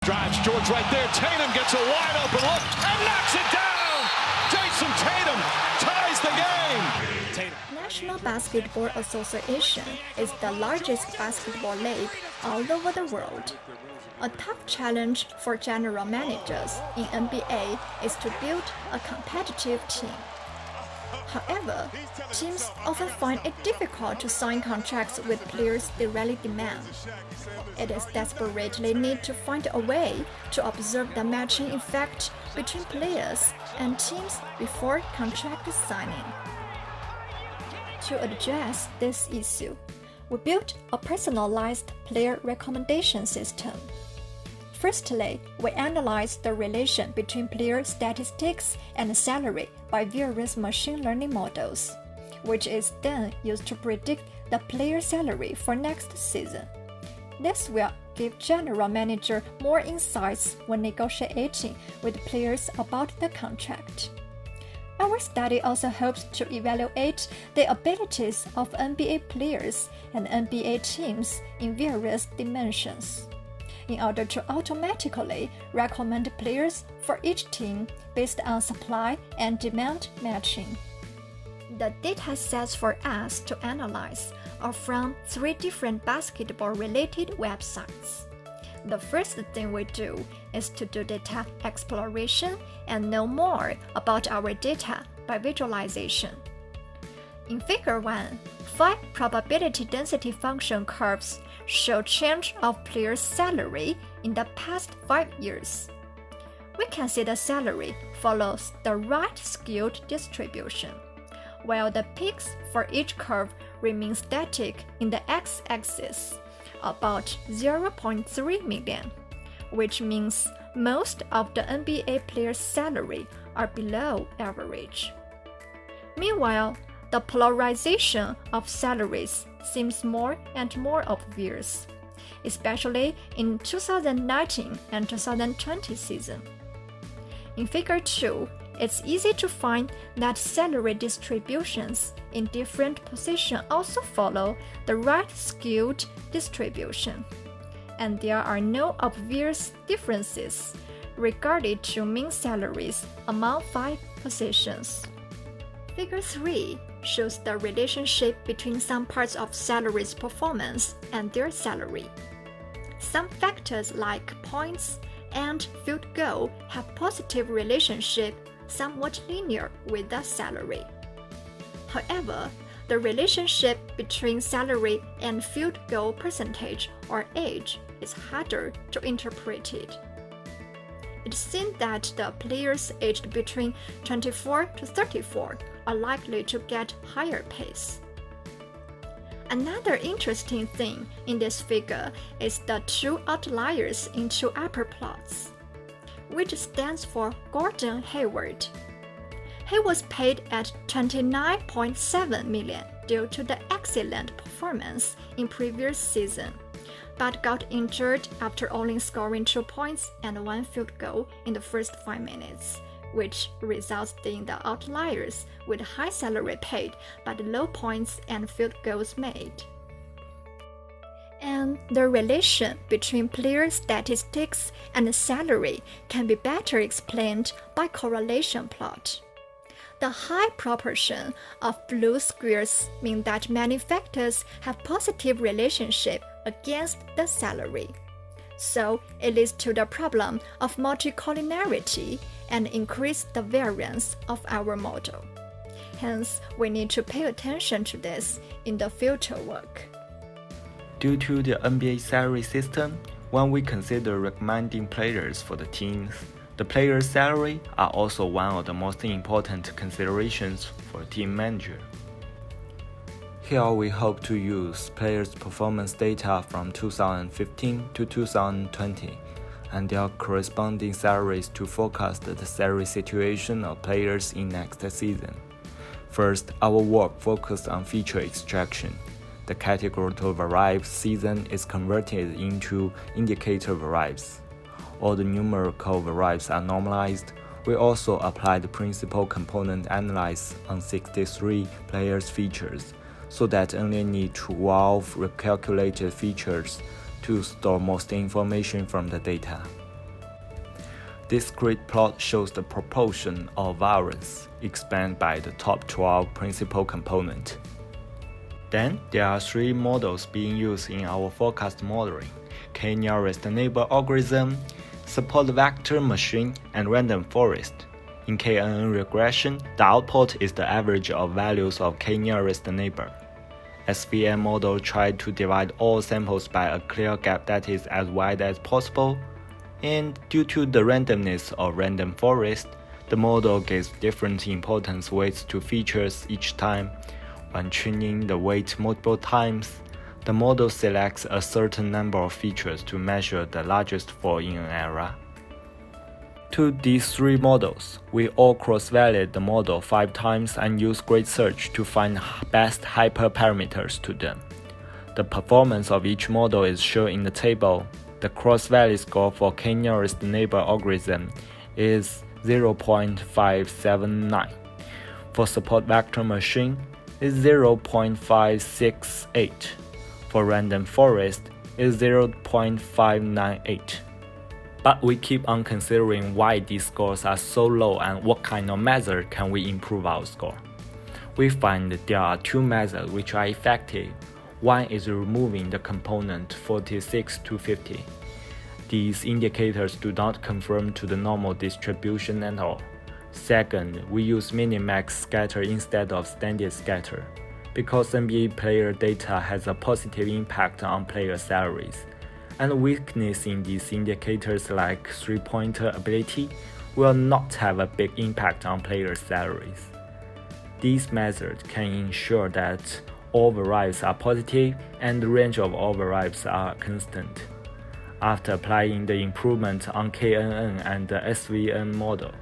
Drives George right there. Tatum gets a wide open look and knocks it down. Jason Tatum ties the game. National Basketball Association is the largest basketball league all over the world. A tough challenge for general managers in NBA is to build a competitive team. However, teams often find it difficult to sign contracts with players they really demand. It is desperately need to find a way to observe the matching effect between players and teams before contract signing. To address this issue, we built a personalized player recommendation system. Firstly, we analyzed the relation between player statistics and salary by various machine learning models, which is then used to predict the player salary for next season. This will give general manager more insights when negotiating with players about the contract. Our study also hopes to evaluate the abilities of NBA players and NBA teams in various dimensions, in order to automatically recommend players for each team based on supply and demand matching. The data sets for us to analyze are from 3 different basketball-related websites. The first thing we do is to do data exploration and know more about our data by visualization. In Figure 1, 5 probability density function curves show change of players' salary in the past 5 years. We can see the salary follows the right-skewed distribution, while the peaks for each curve remain static in the x-axis, about 0.3 million, which means most of the NBA players' salary are below average. Meanwhile, the polarization of salaries seems more and more obvious, especially in 2019 and 2020 season. In Figure 2, it's easy to find that salary distributions in different positions also follow the right-skewed distribution, and there are no obvious differences regarding to mean salaries among 5 positions. Figure 3 shows the relationship between some parts of salary's performance and their salary. Some factors like points and field goal have positive relationship somewhat linear with the salary. However, the relationship between salary and field goal percentage or age is harder to interpret it. It seems that the players aged between 24 to 34 are likely to get higher pays. Another interesting thing in this figure is the 2 outliers in 2 upper plots, which stands for Gordon Hayward. He was paid at $29.7 million due to the excellent performance in previous season, but got injured after only scoring 2 points and 1 field goal in the first 5 minutes, which results in the outliers with high salary paid but low points and field goals made. And the relation between player statistics and salary can be better explained by correlation plot. The high proportion of blue squares mean that many factors have positive relationship against the salary. So it leads to the problem of multicollinearity and increase the variance of our model. Hence, we need to pay attention to this in the future work. Due to the NBA salary system, when we consider recommending players for the teams, the player's salary are also one of the most important considerations for a team manager. Here we hope to use players' performance data from 2015 to 2020 and their corresponding salaries to forecast the salary situation of players in next season. First, our work focused on feature extraction. The categorical variables season is converted into indicator variables. All the numerical variables are normalized. We also applied the principal component analysis on 63 players' features, so that only need 12 recalculated features to store most information from the data. This grid plot shows the proportion of variance expanded by the top 12 principal components. Then, there are three models being used in our forecast modeling: K-nearest neighbor algorithm, support vector machine, and random forest. In KNN regression, the output is the average of values of K-nearest neighbor. SVM model tried to divide all samples by a clear gap that is as wide as possible, and due to the randomness of random forest, the model gives different importance weights to features each time. When tuning the weight multiple times, the model selects a certain number of features to measure the largest fall in an area. To these three models, we all cross-validate the model 5 times and use grid search to find best hyperparameters to them. The performance of each model is shown in the table. The cross-valid score for K-nearest neighbor algorithm is 0.579. For support vector machine, is 0.568. For random forest, is 0.598. But we keep on considering why these scores are so low and what kind of method can we improve our score. We find that there are two methods which are effective. One is removing the component 46 to 50. These indicators do not conform to the normal distribution at all. Second, we use minimax scatter instead of standard scatter, because NBA player data has a positive impact on player salaries, and weakness in these indicators like three-pointer ability will not have a big impact on player salaries. These methods can ensure that all variables are positive and the range of all variables are constant. After applying the improvement on KNN and the SVM model,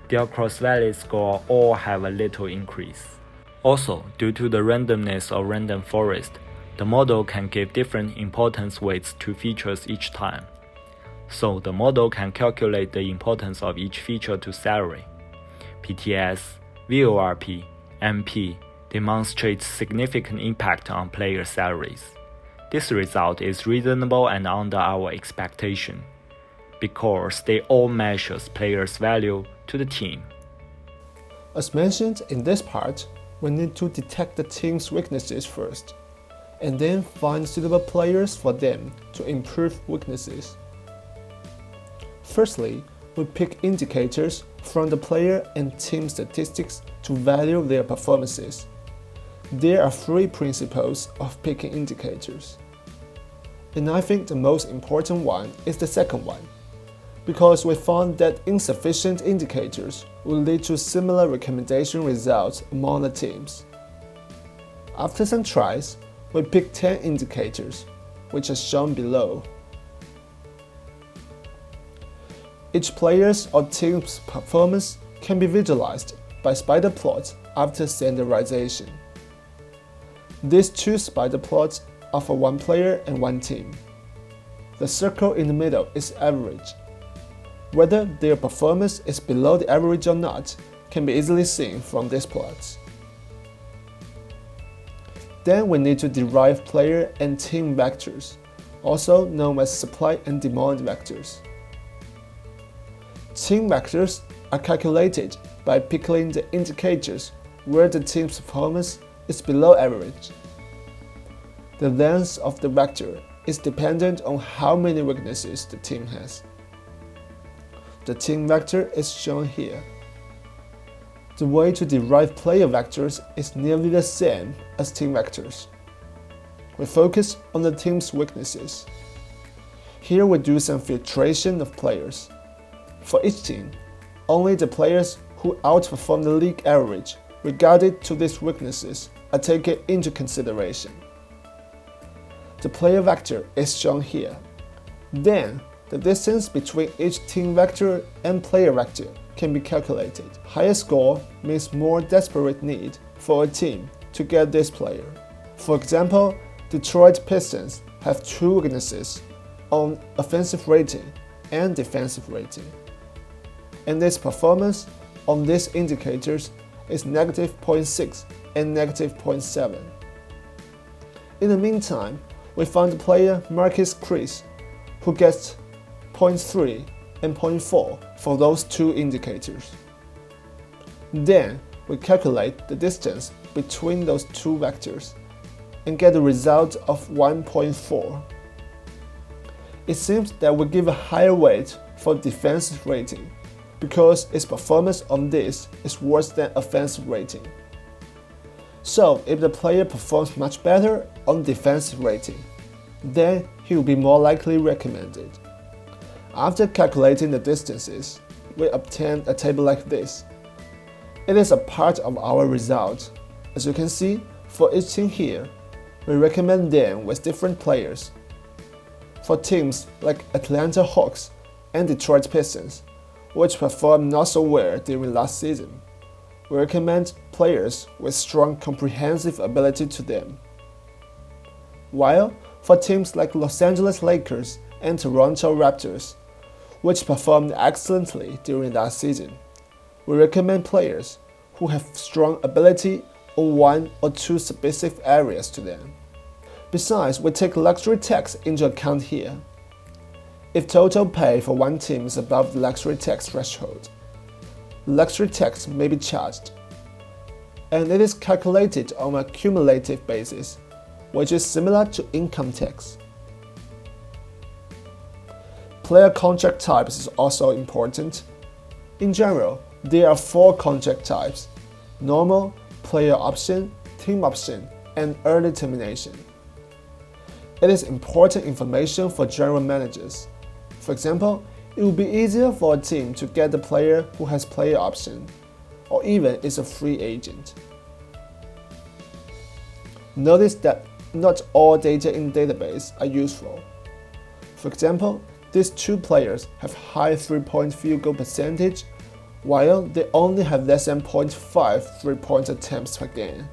their cross-valid score all have a little increase. Also, due to the randomness of random forest, the model can give different importance weights to features each time. So the model can calculate the importance of each feature to salary. PTS, VORP, MP demonstrates significant impact on player salaries. This result is reasonable and under our expectation, because they all measures players' value to the team. As mentioned in this part, we need to detect the team's weaknesses first, and then find suitable players for them to improve weaknesses. Firstly, we pick indicators from the player and team statistics to value their performances. There are 3 principles of picking indicators, and I think the most important one is the second one, because we found that insufficient indicators will lead to similar recommendation results among the teams. After some tries, we picked 10 indicators, which are shown below. Each player's or team's performance can be visualized by spider plots after standardization. These 2 spider plots are for 1 player and 1 team. The circle in the middle is average. Whether their performance is below the average or not can be easily seen from these plots. Then we need to derive player and team vectors, also known as supply and demand vectors. Team vectors are calculated by picking the indicators where the team's performance is below average. The length of the vector is dependent on how many weaknesses the team has. The team vector is shown here. The way to derive player vectors is nearly the same as team vectors. We focus on the team's weaknesses. Here we do some filtration of players. For each team, only the players who outperform the league average regarded to these weaknesses are taken into consideration. The player vector is shown here. Then, the distance between each team vector and player vector can be calculated. Higher score means more desperate need for a team to get this player. For example, Detroit Pistons have 2 weaknesses on offensive rating and defensive rating, and this performance on these indicators is -0.6 and -0.7. In the meantime, we found the player Marcus Chris, who gets 0.3 and 0.4 for those two indicators. Then we calculate the distance between those two vectors and get a result of 1.4. It seems that we give a higher weight for defensive rating because its performance on this is worse than offensive rating. So if the player performs much better on defensive rating, then he will be more likely recommended. After calculating the distances, we obtain a table like this. It is a part of our result. As you can see, for each team here, we recommend them with different players. For teams like Atlanta Hawks and Detroit Pistons, which performed not so well during last season, we recommend players with strong comprehensive ability to them. While for teams like Los Angeles Lakers and Toronto Raptors, which performed excellently during last season, we recommend players who have strong ability on one or two specific areas to them. Besides, we take luxury tax into account here. If total pay for one team is above the luxury tax threshold, luxury tax may be charged, and it is calculated on a cumulative basis, which is similar to income tax. Player contract types is also important. In general, there are 4 contract types: normal, player option, team option, and early termination. It is important information for general managers. For example, it will be easier for a team to get the player who has player option, or even is a free agent. Notice that not all data in database are useful. For example, these 2 players have high 3-point field goal percentage, while they only have less than 0.5 3-point attempts per game.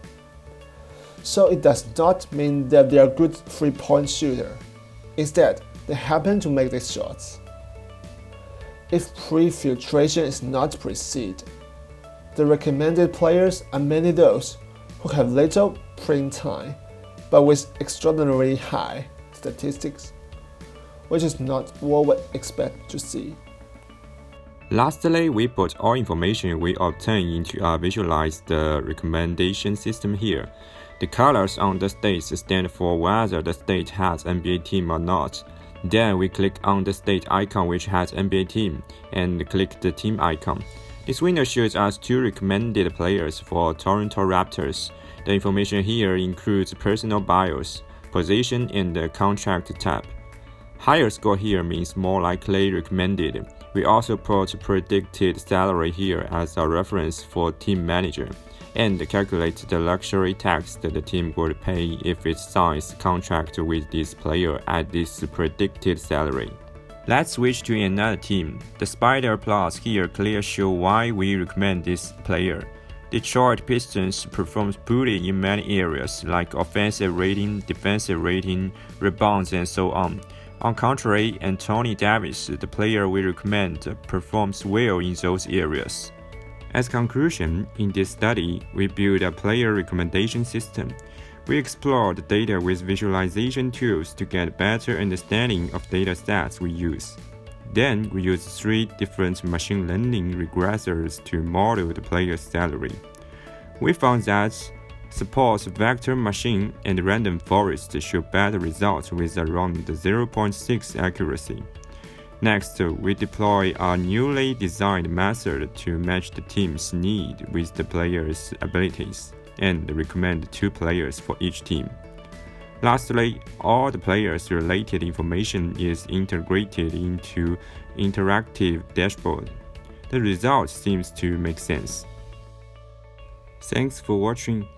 So it does not mean that they are good 3-point shooter. Instead, they happen to make these shots. If pre-filtration is not proceed, the recommended players are mainly those who have little playing time, but with extraordinarily high statistics, which is not what we expect to see. Lastly, we put all information we obtain into a visualized recommendation system here. The colors on the states stand for whether the state has NBA team or not. Then we click on the state icon which has NBA team and click the team icon. This window shows us 2 recommended players for Toronto Raptors. The information here includes personal bios, position, and the contract type. Higher score here means more likely recommended. We also put predicted salary here as a reference for team manager, and calculate the luxury tax that the team would pay if it signs contract with this player at this predicted salary. Let's switch to another team. The spider plots here clearly show why we recommend this player. Detroit Pistons performs poorly in many areas like offensive rating, defensive rating, rebounds, and so on. On contrary, Anthony Davis, the player we recommend, performs well in those areas. As conclusion, in this study, we built a player recommendation system. We explored data with visualization tools to get better understanding of data sets we use. Then, we used 3 different machine learning regressors to model the player's salary. We found that support vector machine and random forest show better results with around 0.6 accuracy. Next, we deploy a newly designed method to match the team's need with the player's abilities, and recommend 2 players for each team. Lastly, all the players' related information is integrated into interactive dashboard. The result seems to make sense. Thanks for watching.